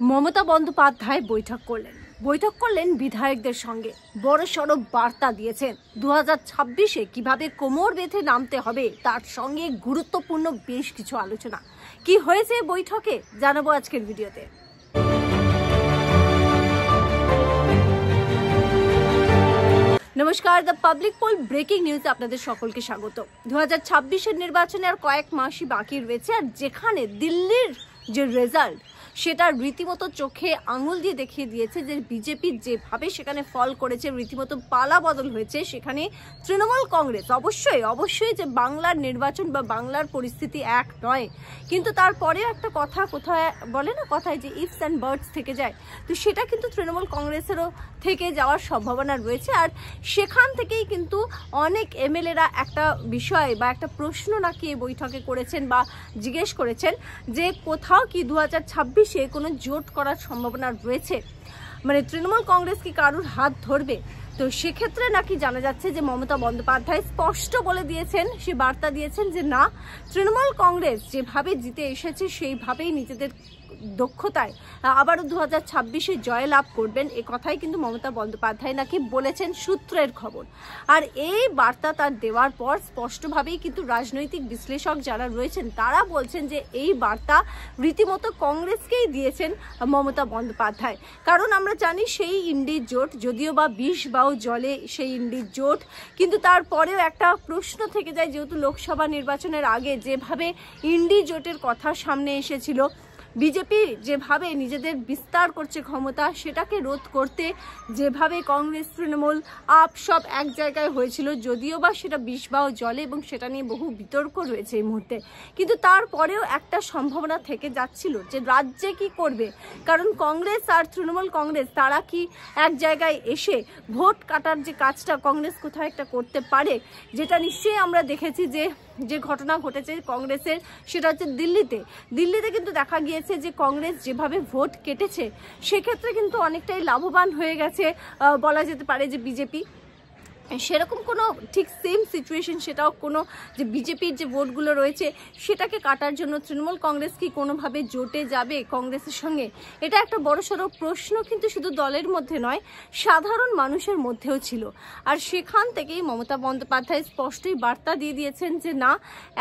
মমতা বন্দ্যোপাধ্যায় বৈঠক করলেন বিধায়কদের সঙ্গে বড়সড় বার্তা দিয়েছেন 2026-এ কিভাবে কোমর বেঁধে নামতে হবে তার সঙ্গে গুরুত্বপূর্ণ বেশ কিছু আলোচনা কি হয়েছে বৈঠকে জানাবো আজকের ভিডিওতে। নমস্কার, দ্য পাবলিক পোল ব্রেকিং নিউজে আপনাদের সকলকে স্বাগত। 2026-এর নির্বাচনে আর কয়েক মাসই বাকি রয়েছে, আর যেখানে দিল্লির যে রেজাল্ট সেটা রীতিমতো চোখে আঙুল দিয়ে দেখিয়ে দিয়েছে যে বিজেপি যেভাবে সেখানে ফল করেছে, রীতিমতো পালা বদল হয়েছে। সেখানে তৃণমূল কংগ্রেস অবশ্যই যে বাংলার নির্বাচন বা বাংলার পরিস্থিতি এক নয়, কিন্তু তারপরেও একটা কথা কোথায় বলে না, কথায় যে ইফস অ্যান্ড বার্ডস থেকে যায়, তো সেটা কিন্তু তৃণমূল কংগ্রেসেরও থেকে যাওয়ার সম্ভাবনা রয়েছে। আর সেখান থেকেই কিন্তু অনেক এমএলএরা একটা বিষয় বা একটা প্রশ্ন নাকি এই বৈঠকে করেছেন বা জিজ্ঞেস করেছেন যে কোথাও কি 2026-এ কোনো জোট করার সম্ভাবনা রয়েছে, মানে তৃণমূল কংগ্রেস কি কারুর হাত ধরবে। তো সেক্ষেত্রে নাকি জানা যাচ্ছে যে মমতা বন্দ্যোপাধ্যায় স্পষ্ট বলে দিয়েছেন, সে বার্তা দিয়েছেন যে না, তৃণমূল কংগ্রেস যেভাবে জিতে এসেছে সেইভাবেই নিজেদের দক্ষতায় আবারও 2026-এ জয়লাভ করবেন, এ কথাই কিন্তু মমতা বন্দ্যোপাধ্যায় নাকি বলেছেন, সূত্রের খবর। আর এই বার্তা তার দেওয়ার পর স্পষ্টভাবেই কিন্তু রাজনৈতিক বিশ্লেষক যারা রয়েছেন তারা বলছেন যে এই বার্তা রীতিমতো কংগ্রেসকেই দিয়েছেন মমতা বন্দ্যোপাধ্যায়। কারণ আমরা জানি সেই ইন্ডির জোট, যদিও বা 20 বাউ জলে সেই ইন্ডির জোট, কিন্তু তারপরেও একটা প্রশ্ন থেকে যায়, যেহেতু লোকসভা নির্বাচনের আগে যেভাবে ইন্ডি জোটের কথা সামনে এসেছিল, বিজেপি যেভাবে নিজেদের বিস্তার করছে ক্ষমতা, সেটাকে রোধ করতে যেভাবে কংগ্রেস তৃণমূল আপ সব এক জায়গায় হয়েছিল, যদিও বা সেটা 20 বাউ জলে এবং সেটা নিয়ে বহু বিতর্ক রয়েছে এই মুহূর্তে, কিন্তু তারপরেও একটা সম্ভাবনা থেকে যাচ্ছিল যে রাজ্যে কি করবে। কারণ কংগ্রেস আর তৃণমূল কংগ্রেস তারা কি এক জায়গায় এসে ভোট কাটার যে কাজটা কংগ্রেস কোথাও একটা করতে পারে, যেটা নিশ্চয়ই আমরা দেখেছি যে ঘটনা ঘটেছে কংগ্রেসের, সেটা হচ্ছে দিল্লিতে কিন্তু দেখা গিয়েছে যে কংগ্রেস যেভাবে ভোট কেটেছে সেক্ষেত্রে কিন্তু অনেকটাই লাভবান হয়ে গেছে বলা যেতে পারে যে বিজেপি। সেরকম কোনো ঠিক সেম সিচুয়েশন সেটাও কোনো যে বিজেপির যে ভোটগুলো রয়েছে সেটাকে কাটার জন্য তৃণমূল কংগ্রেস কি কোনোভাবে জোটে যাবে কংগ্রেসের সঙ্গে, এটা একটা বড়সড় প্রশ্ন কিন্তু শুধু দলের মধ্যে নয়, সাধারণ মানুষের মধ্যেও ছিল। আর সেখান থেকেই মমতা বন্দ্যোপাধ্যায় স্পষ্টই বার্তা দিয়ে দিয়েছেন যে না,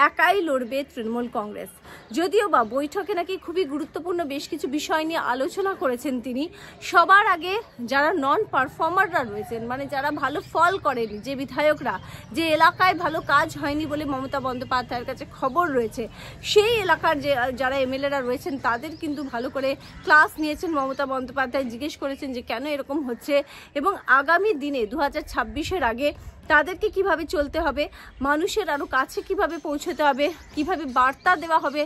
একাই লড়বে তৃণমূল কংগ্রেস। যদিও বা বৈঠকে নাকি খুবই গুরুত্বপূর্ণ বেশ কিছু বিষয় নিয়ে আলোচনা করেছেন তিনি। সবার আগে যারা নন পারফর্মাররা রয়েছেন, মানে যারা ভালো ফল করে, যে বিধায়করা যে এলাকায় ভালো কাজ হয়নি বলে মমতা বন্দ্যোপাধ্যায়ের কাছে খবর রয়েছে, সেই এলাকার যে যারা এমএলএরা রয়েছেন তাদের কিন্তু ভালো করে ক্লাস নিয়েছেন মমতা বন্দ্যোপাধ্যায়, জিজ্ঞেস করেছেন যে কেন এরকম হচ্ছে এবং আগামী দিনে 2026-এর আগে তাদেরকে কিভাবে চলতে হবে, মানুষের আরও কাছে কিভাবে পৌঁছতে হবে, কিভাবে বার্তা দেওয়া হবে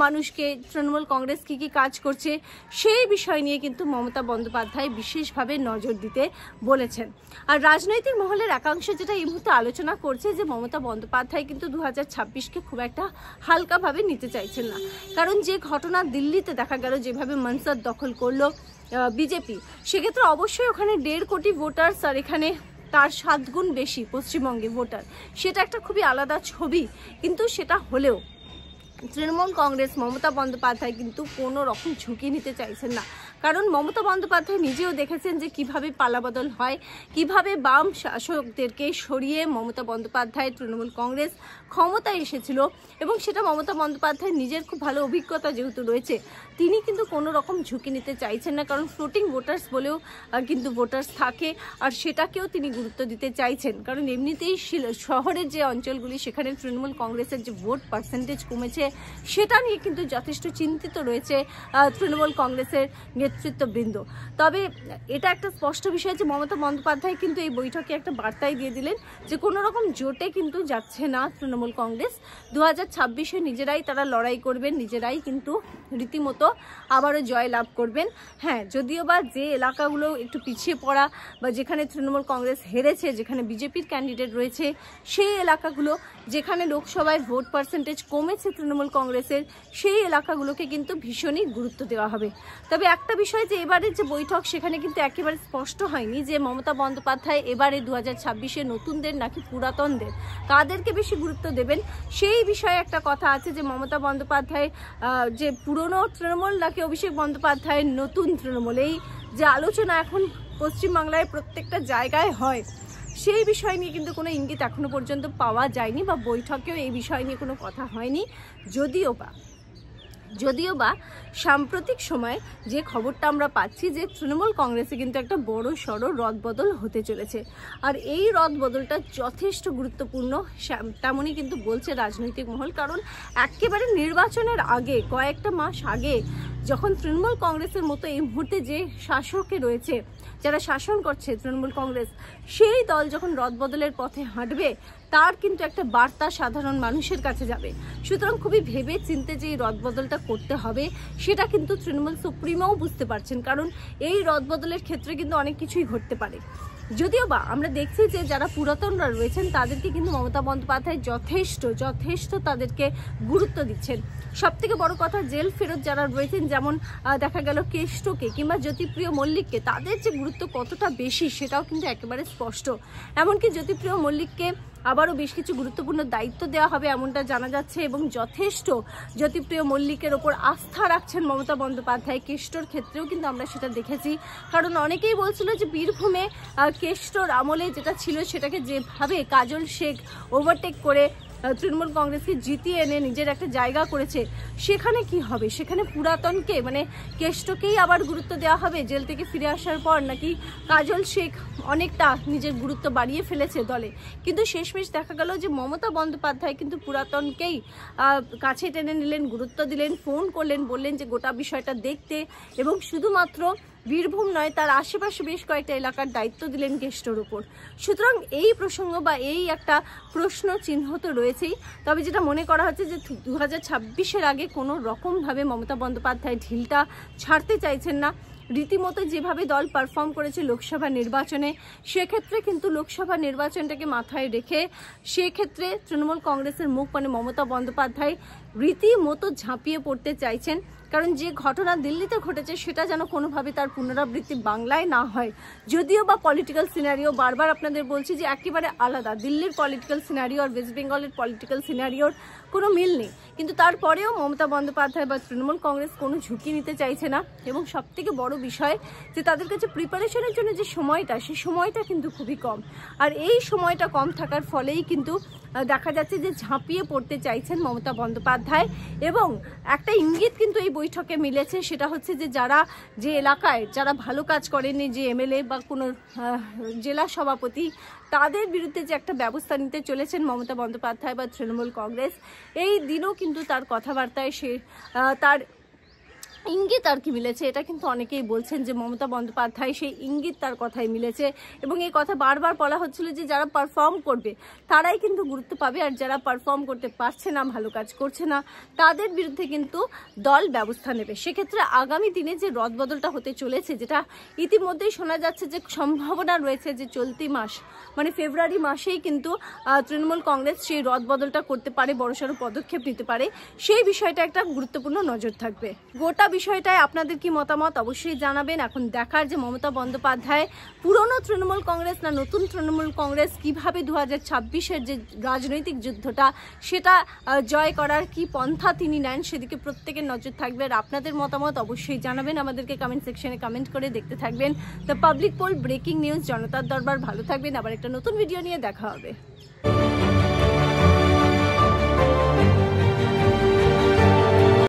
মানুষকে, তৃণমূল কংগ্রেস কি কাজ করছে, সেই বিষয় নিয়ে কিন্তু মমতা বন্দ্যোপাধ্যায় বিশেষভাবে নজর দিতে বলেছেন। আর রাজনৈতিক মহলের একাংশ যেটা এই মুহূর্তে আলোচনা করছে যে মমতা বন্দ্যোপাধ্যায় কিন্তু 2026-কে খুব একটা হালকাভাবে নিতে চাইছেন না। কারণ যে ঘটনা দিল্লিতে দেখা গেল, যেভাবে মনসদ দখল করলো বিজেপি, সেক্ষেত্রে অবশ্যই ওখানে 1.5 কোটি ভোটার্স, আর এখানে তার 7 গুণ বেশি পশ্চিমবঙ্গে ভোটার, সেটা একটা খুবই আলাদা ছবি। কিন্তু সেটা হলেও তৃণমূল কংগ্রেস মমতা বন্দ্যোপাধ্যায় কিন্তু কোনো রকম ঝুঁকি নিতে চাইছেন না। কারণ মমতা বন্দ্যোপাধ্যায় নিজেও দেখেছেন যে কিভাবে পালাবদল হয়, কিভাবে বাম শাসকদেরকে সরিয়ে মমতা বন্দ্যোপাধ্যায় তৃণমূল কংগ্রেস ক্ষমতায় এসেছিল, এবং সেটা মমতা বন্দ্যোপাধ্যায় নিজের খুব ভালো অভিজ্ঞতা যেহেতু রয়েছে, তিনি কিন্তু কোনো রকম ঝুঁকি নিতে চাইছেন না। কারণ ফ্লোটিং ভোটার্স বলেও কিন্তু ভোটার্স থাকে, আর সেটাকেও তিনি গুরুত্ব দিতে চাইছেন। কারণ এমনিতেই শহরের যে অঞ্চলগুলি সেখানে তৃণমূল কংগ্রেসের যে ভোট পার্সেন্টেজ কমেছে, সেটা নিয়ে কিন্তু যথেষ্ট চিন্তিত রয়েছে তৃণমূল কংগ্রেসের নেতৃত্ববৃন্দ। তবে এটা একটা স্পষ্ট বিষয় যে মমতা বন্দ্যোপাধ্যায় কিন্তু এই বৈঠকে একটা বার্তাই দিয়ে দিলেন যে কোনো রকম জোটে কিন্তু যাচ্ছে না তৃণমূল কংগ্রেস। 2026-এ নিজেরাই তারা লড়াই করবেন, নিজেরাই কিন্তু রীতিমতো আবারও জয় লাভ করবেন। হ্যাঁ, যদিও বা যে এলাকাগুলো একটু পিছিয়ে পড়া বা যেখানে তৃণমূল কংগ্রেস হেরেছে, যেখানে বিজেপির ক্যান্ডিডেট রয়েছে, সেই এলাকাগুলো যেখানে লোকসভায় ভোট পার্সেন্টেজ কমেছে তৃণমূল তৃণমূল কংগ্রেসের সেই এলাকাগুলোকে কিন্তু ভীষণই গুরুত্ব দেওয়া হবে। তবে একটা বিষয় যে এবারের যে বৈঠক সেখানে কিন্তু একেবারে স্পষ্ট হয়নি যে মমতা বন্দ্যোপাধ্যায় এবারে 2026-এ নতুনদের নাকি পুরাতনদের কাদেরকে বেশি গুরুত্ব দেবেন। সেই বিষয়ে একটা কথা আছে যে মমতা বন্দ্যোপাধ্যায় যে পুরনো তৃণমূল নাকি অভিষেক বন্দ্যোপাধ্যায়ের নতুন তৃণমূল, এই যে আলোচনা এখন পশ্চিমবাংলায় প্রত্যেকটা জায়গায় হয় সেই বিষয় নিয়ে কিন্তু কোনো ইঙ্গিত এখনো পর্যন্ত পাওয়া যায়নি বা বৈঠকেও এই বিষয় নিয়ে কোনো কথা হয়নি। যদিও বা সাম্প্রতিক সময় যে খবরটা আমরা পাচ্ছি যে তৃণমূল কংগ্রেসে কিন্তু একটা বড় সড়ো রদবদল হতে চলেছে, আর এই রদবদলটা যথেষ্ট গুরুত্বপূর্ণ তেমনই কিন্তু বলছে রাজনৈতিক মহল। কারণ একেবারে নির্বাচনের আগে কয়েকটা মাস আগে যখন তৃণমূল কংগ্রেসের মতো এই মুহূর্তে যে শাসকে রয়েছে, যারা শাসন করছে তৃণমূল কংগ্রেস, সেই দল যখন রদবদলের পথে হাঁটবে তার কিন্তু একটা বার্তা সাধারণ মানুষের কাছে যাবে। সুতরাং খুবই ভেবে চিন্তে যে এই রদবদলটা করতে হবে সেটা কিন্তু তৃণমূল সুপ্রিমোও বুঝতে পারছেন, কারণ এই রদবদলের ক্ষেত্রে কিন্তু অনেক কিছুই ঘটতে পারে। যদিও বা আমরা দেখছি যে যারা পুরাতনরা রয়েছেন তাদেরকে কিন্তু মমতা বন্দ্যোপাধ্যায় যথেষ্ট তাদেরকে গুরুত্ব দিচ্ছেন। সব থেকে বড় কথা, জেল ফেরত যারা রয়েছেন, যেমন দেখা গেল কেষ্টকে কিংবা জ্যোতিপ্রিয় মল্লিককে, তাদের যে গুরুত্ব কতটা বেশি সেটাও কিন্তু একেবারে স্পষ্ট। এমনকি জ্যোতিপ্রিয় মল্লিককে আবারও বেশ কিছু গুরুত্বপূর্ণ দায়িত্ব দেওয়া হবে এমনটা জানা যাচ্ছে, এবং যথেষ্ট জ্যোতিপ্রিয় মল্লিকের ওপর আস্থা রাখছেন মমতা বন্দ্যোপাধ্যায়। কেষ্টর ক্ষেত্রেও কিন্তু আমরা সেটা দেখেছি, কারণ অনেকেই বলছিল যে বীরভূমে কেষ্টর আমলে যেটা ছিল সেটাকে যেভাবে কাজল শেখ ওভারটেক করে তৃণমূল কংগ্রেসকে জিতিয়ে এনে নিজের একটা জায়গা করেছে, সেখানে কি হবে? সেখানে পুরাতনকে মানে কেষ্টকেই আবার গুরুত্ব দেওয়া হবে জেল থেকে ফিরে আসার পর, নাকি কাজল শেখ অনেকটা নিজের গুরুত্ব বাড়িয়ে ফেলেছে দলে? কিন্তু শেষমেশ দেখা গেল যে মমতা বন্দ্যোপাধ্যায় কিন্তু পুরাতনকেই কাছে টেনে নিলেন, গুরুত্ব দিলেন, ফোন করলেন, বললেন যে গোটা বিষয়টা দেখতে, এবং শুধুমাত্র বীরভূম নয় তার আশেপাশে বেশ কয়েকটা এলাকার দায়িত্ব দিলেন কেষ্টর উপর। সুতরাং এই প্রসঙ্গ বা এই একটা প্রশ্ন চিহ্ন তো রয়েছেই। তবে যেটা মনে করা হচ্ছে যে 2026-এর আগে কোনো রকমভাবে মমতা বন্দ্যোপাধ্যায় ঢিলটা ছাড়তে চাইছেন না। রীতিমতো যেভাবে দল পারফর্ম করেছে লোকসভা নির্বাচনে, সেক্ষেত্রে কিন্তু লোকসভা নির্বাচনটাকে মাথায় রেখে সেক্ষেত্রে তৃণমূল কংগ্রেসের মুখ মানে মমতা বন্দ্যোপাধ্যায় রীতিমতো ঝাঁপিয়ে পড়তে চাইছেন। কারণ যে ঘটনা দিল্লিতে ঘটেছে সেটা যেন কোনোভাবে তার পুনরাবৃত্তি বাংলায় না হয়। যদিও বা পলিটিক্যাল সিনারিও বারবার আপনাদের বলছি যে একেবারে আলাদা, দিল্লির পলিটিক্যাল সিনারিও আর ওয়েস্ট বেঙ্গলের পলিটিক্যাল সিনারিওর কোনো মিল নেই, কিন্তু তারপরেও মমতা বন্দ্যোপাধ্যায় বা তৃণমূল কংগ্রেস কোনো ঝুঁকি নিতে চাইছে না। এবং সবথেকে বড় বিষয় যে তাদের কাছে প্রিপারেশনের জন্য যে সময়টা, সেই সময়টা কিন্তু খুবই কম, আর এই সময়টা কম থাকার ফলেই কিন্তু দেখা যাচ্ছে যে ঝাঁপিয়ে পড়তে চাইছেন মমতা বন্দ্যোপাধ্যায়। এবং একটা ইঙ্গিত কিন্তু এই বৈঠকে মিলেছে, সেটা হচ্ছে যে যে এলাকায় যারা ভালো কাজ করেনি, যে এমএলএ বা কোনো জেলা সভাপতি, তাদের বিরুদ্ধে যে একটা ব্যবস্থা নিতে চলেছেন মমতা বন্দ্যোপাধ্যায় বা তৃণমূল কংগ্রেস, এই দিনও কিন্তু তার কথাবার্তায় তার ইঙ্গিত আর কি মিলেছে। এটা কিন্তু অনেকেই বলছেন যে মমতা বন্দ্যোপাধ্যায় সেই ইঙ্গিত তার কথায় মিলেছে, এবং এই কথা বারবার বলা হচ্ছিল যে যারা পারফর্ম করবে তারাই কিন্তু গুরুত্ব পাবে, আর যারা পারফর্ম করতে পারছে না, ভালো কাজ করছে না, তাদের বিরুদ্ধে কিন্তু দল ব্যবস্থা নেবে। সেক্ষেত্রে আগামী দিনে যে রদবদলটা হতে চলেছে, যেটা ইতিমধ্যেই শোনা যাচ্ছে যে সম্ভাবনা রয়েছে যে চলতি মাস মানে ফেব্রুয়ারি মাসেই কিন্তু তৃণমূল কংগ্রেস সেই রদবদলটা করতে পারে, বড়সড় পদক্ষেপ নিতে পারে, সেই বিষয়টা একটা গুরুত্বপূর্ণ নজর থাকবে। গোটা বিষয়টায় আপনাদের কি মতামত অবশ্যই জানাবেন। এখন দেখার যে মমতা বন্দ্যোপাধ্যায় পুরনো তৃণমূল কংগ্রেস না নতুন তৃণমূল কংগ্রেস কিভাবে 2026-এর যে রাজনৈতিক যুদ্ধটা সেটা জয় করার কি পন্থা তিনি নেন, সেদিকে প্রত্যেকের নজর থাকবে। আর আপনাদের মতামত অবশ্যই জানাবেন, আমাদেরকে কমেন্ট সেকশনে কমেন্ট করে দেখতে থাকবেন the public pole breaking news জনতার দরবার। ভালো থাকবেন, আবার একটা নতুন ভিডিও নিয়ে দেখা হবে।